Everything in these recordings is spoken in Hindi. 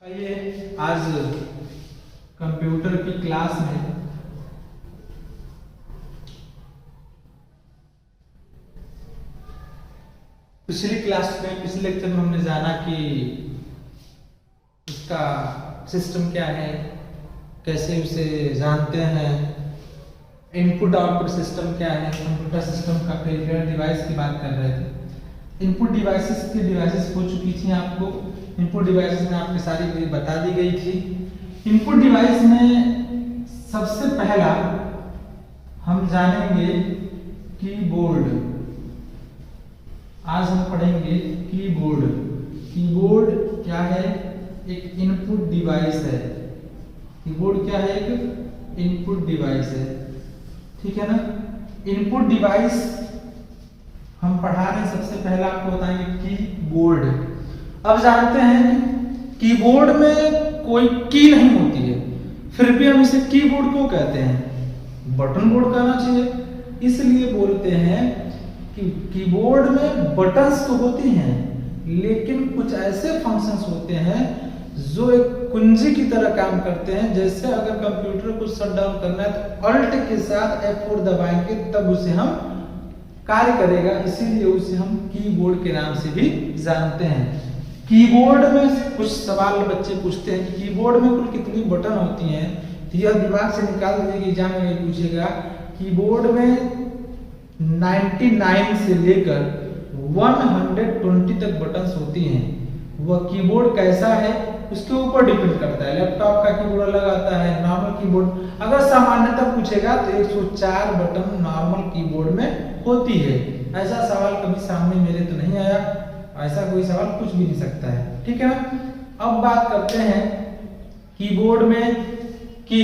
आइए आज कंप्यूटर की क्लास में पिछले लेक्चर में हमने जाना कि उसका सिस्टम क्या है, कैसे उसे जानते हैं, इनपुट आउटपुट सिस्टम क्या है, कंप्यूटर सिस्टम का पेरिफेरल डिवाइस की बात कर रहे थे। इनपुट डिवाइसेस हो चुकी थी आपको। इनपुट डिवाइसेस में आपकी सारी बता दी गई थी। इनपुट डिवाइस में सबसे पहला हम जानेंगे कीबोर्ड। आज हम पढ़ेंगे कीबोर्ड। कीबोर्ड क्या है? एक इनपुट डिवाइस है। कीबोर्ड क्या है? एक इनपुट डिवाइस है, ठीक है ना। इनपुट डिवाइस हम पढ़ा रहे हैं। सबसे पहला आपको बताएंगे कीबोर्ड। अब जानते हैं कि कीबोर्ड में कोई की नहीं होती है, फिर भी हम इसे कीबोर्ड क्यों कहते हैं? बटन बोर्ड कहना चाहिए। इसलिए बोलते हैं कि कीबोर्ड में बटन्स तो होती हैं, लेकिन कुछ ऐसे फंक्शंस होते हैं जो एक कुंजी की तरह काम करते हैं। जैसे अगर कंप्यूटर को शट डाउन करना है तो अल्ट के साथ F4 दबाएंगे तब उसे हम कार्य करेगा, इसीलिए उसे हम कीबोर्ड के नाम से भी जानते हैं। कीबोर्ड में कुछ सवाल बच्चे पूछते हैं कि कीबोर्ड में कुल कितनी बटन होती हैं, तो यह दिमाग से निकाल दीजिए। एग्जाम में ये पूछेगा कीबोर्ड में 99 से लेकर 120 तक बटन्स होती हैं। वह कीबोर्ड कैसा है उसके ऊपर डिपेंड करता है। लैपटॉप का कीबोर्ड अलग आता है, नॉर्मल कीबोर्ड। अगर सामान्यतः पूछेगा तो 104 बटन नॉर्मल कीबोर्ड में होती है। ऐसा सवाल कभी सामने मेरे तो नहीं आया, ऐसा कोई सवाल पूछ भी नहीं सकता है, ठीक है ना। अब बात करते हैं कीबोर्ड में कि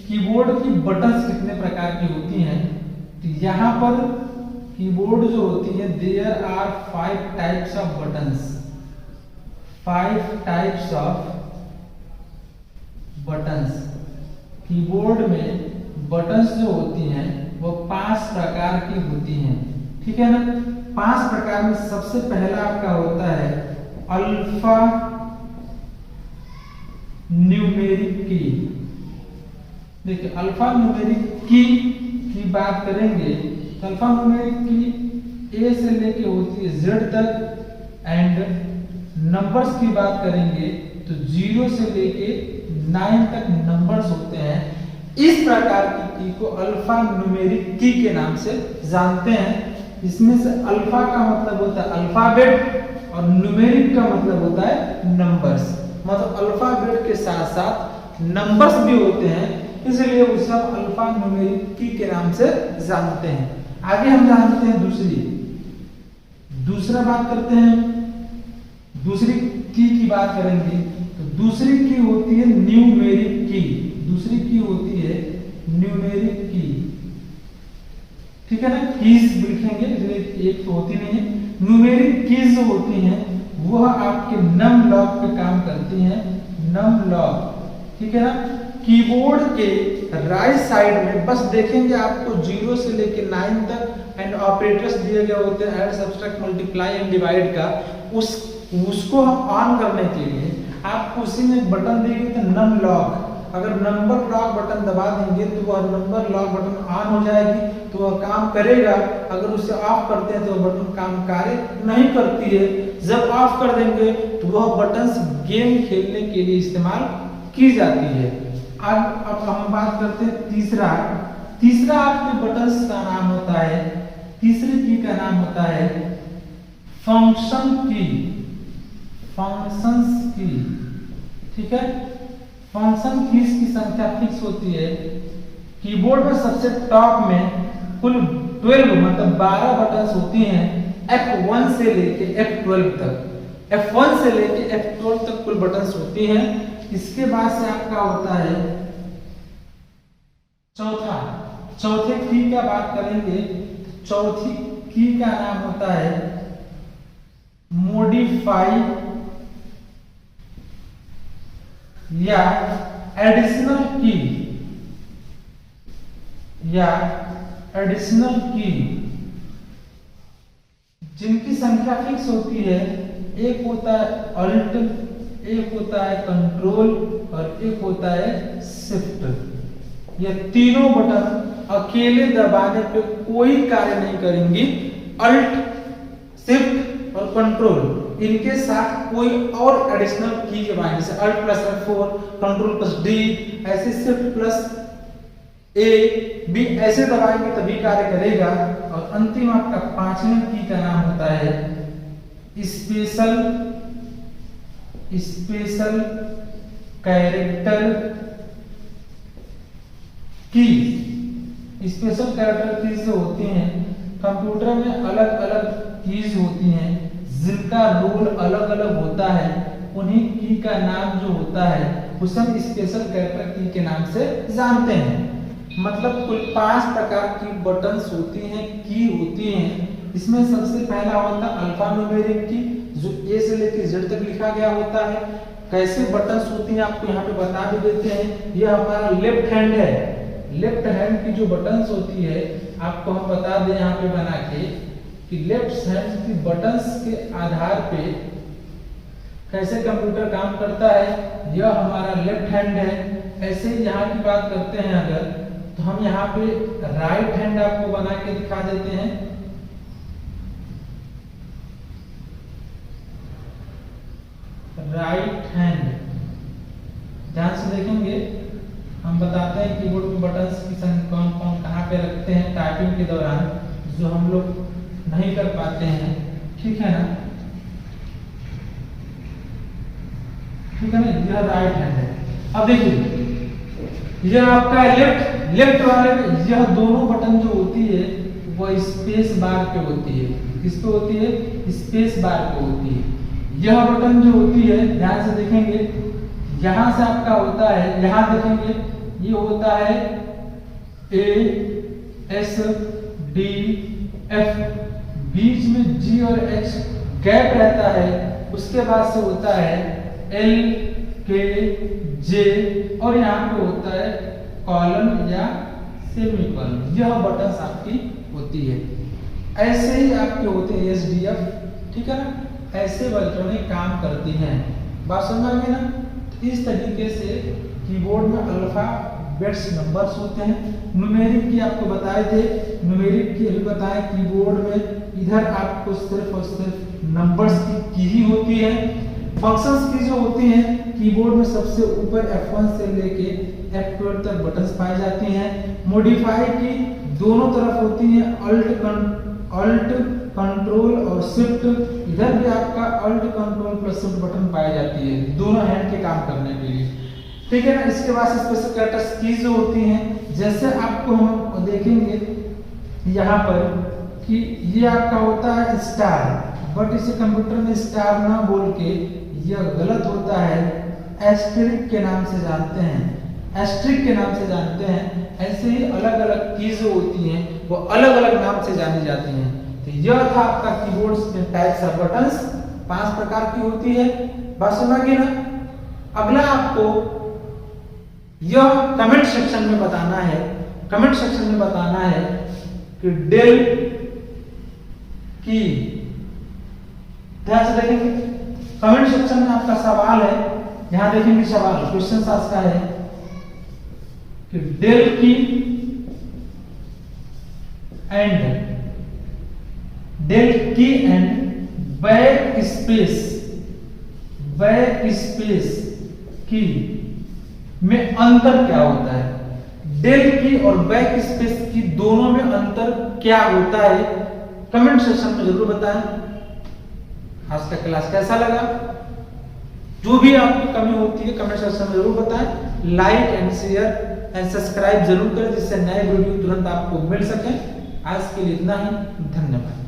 कीबोर्ड की बटन्स कितने प्रकार की होती हैं। तो यहाँ पर कीबोर्ड जो होती है, there are 5 types of buttons. 5 types of buttons. Keyboard में बटन्स जो होती हैं वो 5 प्रकार की होती हैं, ठीक है ना। 5 प्रकार में सबसे पहला आपका होता है अल्फा न्यूमेरिक की। देखिए अल्फा न्यूमेरिक की बात करेंगे तो अल्फा न्यूमेरिक की ए से लेके होती है Z तक। एंड नंबर्स की बात करेंगे तो 0 से लेके 9 तक नंबर्स होते हैं। इस प्रकार की को अल्फा न्यूमेरिक की के नाम से जानते हैं। इसमें से अल्फा का मतलब होता है अल्फाबेट और न्यूमेरिक का मतलब होता है नंबर्स। मतलब अल्फाबेट के साथ साथ नंबर्स भी होते हैं, इसलिए उसे हम अल्फा न्यूमेरिक की के नाम से जानते हैं। आगे हम जानते हैं दूसरा बात करते हैं। दूसरी की बात करेंगे तो दूसरी की होती है न्यूमेरिक की। दूसरी की होती है न्यूमेरिक की, ठीक है ना। कीज लिखेंगे, एक तो होती नहीं है। न्यूमेरिक कीज जो होती हैं वह आपके नम लॉग पे काम करती हैं। नम लॉग, ठीक है ना। कीबोर्ड के राइट साइड में बस देखेंगे आपको 0 से लेके 9 तक एंड ऑपरेटर्स दिए गए होते हैं, add, subtract, multiply and divide का। उसको हम ऑन करने के लिए आपको उसी में बटन दी गई तो नम लॉग। अगर नंबर लॉक बटन दबा देंगे तो वह नंबर लॉक बटन ऑन हो जाएगी, तो वह काम करेगा। अगर उसे ऑफ करते हैं तो वह बटन काम कार्य नहीं करती है। जब ऑफ कर देंगे तो वह बटन्स गेम खेलने के लिए इस्तेमाल की जाती है। अब हम बात करते हैं तीसरा आपके बटन्स का नाम होता है, तीसरी की का नाम होता है फंक्शन की। फंक्शंस की, ठीक है। फंक्शन कीज की संख्या फिक्स होती है। कीबोर्ड में सबसे टॉप में कुल 12 मतलब 12 बटन्स होती हैं। F1 से लेके F12 तक, F1 से लेके F12 तक कुल बटन्स होती हैं। इसके बाद से आपका होता है चौथे की का बात करेंगे। चौथी की का नाम होता है मॉडिफाई या एडिशनल की, जिनकी संख्या फिक्स होती है। एक होता है अल्ट, एक होता है कंट्रोल और एक होता है शिफ्ट। ये तीनों बटन अकेले दबाने पे कोई कार्य नहीं करेंगी। अल्ट, शिफ्ट और कंट्रोल, इनके साथ कोई और एडिशनल की दबाएं, जैसे alt plus F4, control plus D, ऐसे शिफ्ट प्लस A भी ऐसे दबाएंगे तभी कार्य करेगा। और अंतिम आपका पांचवें की का नाम होता है स्पेशल कैरेक्टर की। स्पेशल कैरेक्टर कीज जो होती हैं, कंप्यूटर में अलग अलग कीज होती हैं जिनका रोल अलग अलग होता है। उन्हीं की का नाम जो होता है उसे हम स्पेशल कैरेक्टर की के नाम से जानते हैं। मतलब कुल 5 प्रकार की बटन्स होती हैं, की होती हैं। इसमें सबसे पहला होता है अल्फा न्यूमेरिक की, जो ए से लेकर जेड तक लिखा गया होता है। कैसे बटन्स होती हैं आपको यहाँ पे बता भी देते हैं। यह हमारा लेफ्ट हैंड है। लेफ्ट हैंड की जो बटन्स होती है आपको हम बता दें यहाँ पे बना के कि लेफ्ट हैंड की बटन्स के आधार पे कैसे कंप्यूटर काम करता है। यह हमारा लेफ्ट हैंड है। ऐसे ही यहाँ की बात करते हैं अगर, तो हम यहाँ पे राइट हैंड आपको बना के दिखा देते हैं। राइट हैंड, ध्यान से देखेंगे हम बताते हैं कीबोर्ड में बटन्स की संख्या कौन कौन कहाँ पे रखते हैं टाइपिंग के दौरान, जो हम लोग नहीं कर पाते हैं। ठीक है ना, ठीक है ना। यह राइट हैंड है। अब देखिए यह आपका लेफ्ट वाले में यह दोनों बटन जो होती है वो स्पेस बार पे होती है। किस पे होती है? स्पेस बार पे होती है। यह बटन जो होती है ध्यान से देखेंगे, यहां से आपका होता है, यहां देखेंगे ये होता है A S D F, बीच में G और H गैप रहता है। उसके बाद से होता है L K J और यहाँ पे होता है कॉलन या सेमीकोलन। यह बटन आपकी होती है। ऐसे ही आपके होते हैं SDF, ठीक है ना। ऐसे बटनें काम करती हैं। बात समझ में आ गई ना। इस तरीके से कीबोर्ड में अल्फाबेट्स नंबर्स होते हैं। न्यूमेरिक की आपको बताए थे, न्यूमेरिक की अभी बताएं कीबोर्ड में इधर आपको सिर्फ और सिर्फ नंबर्स की ही होती है। फंक्शंस की जो होती हैं कीबोर्ड में सबसे ऊपर F1 से लेके F12 तक बटन्स पाई जाती हैं। मॉडिफाई की दोनों तरफ होती है, अल्ट कंट्रोल और शिफ्ट। इधर भी आपका alt control plus shift button पाई जाती है दोनों हैंड के काम करने के लिए। ठीक है ना। इसके बाद स्पेशल कैरेक्टर्स की जो होती हैं, जैसे आपको हम देखेंगे यहाँ पर कि ये आपका होता है स्टार, बट इसे कंप्यूटर में स्टार ना बोल के यह गलत होता है, एस्टेरिक के नाम से जानते हैं, एस्टेरिक के नाम से जानते हैं। ऐसे ही अलग अलग की जो होती हैं वो अलग अलग नाम से जानी जाती हैं। तो यह था आपका कीबोर्ड में टाइप्स ऑफ बटन्स, 5 प्रकार की होती है। बात समझ गई ना। अगला आपको यह कमेंट सेक्शन में बताना है, कमेंट सेक्शन में बताना है कि डेल की, ध्यान से देखेंगे कमेंट सेक्शन में आपका सवाल है। यहां देखेंगे सवाल, क्वेश्चन आस्क है कि डेल की एंड बैक स्पेस की में अंतर क्या होता है? डेल की और बैक स्पेस की दोनों में अंतर क्या होता है? कमेंट सेक्शन में जरूर बताएं। आज का क्लास कैसा लगा? जो भी आपकी कमी होती है कमेंट सेक्शन में जरूर बताएं। Like and share and subscribe जरूर करें जिससे नए वीडियो तुरंत आपको मिल सके। आज के लिए इतना ही, धन्यवाद।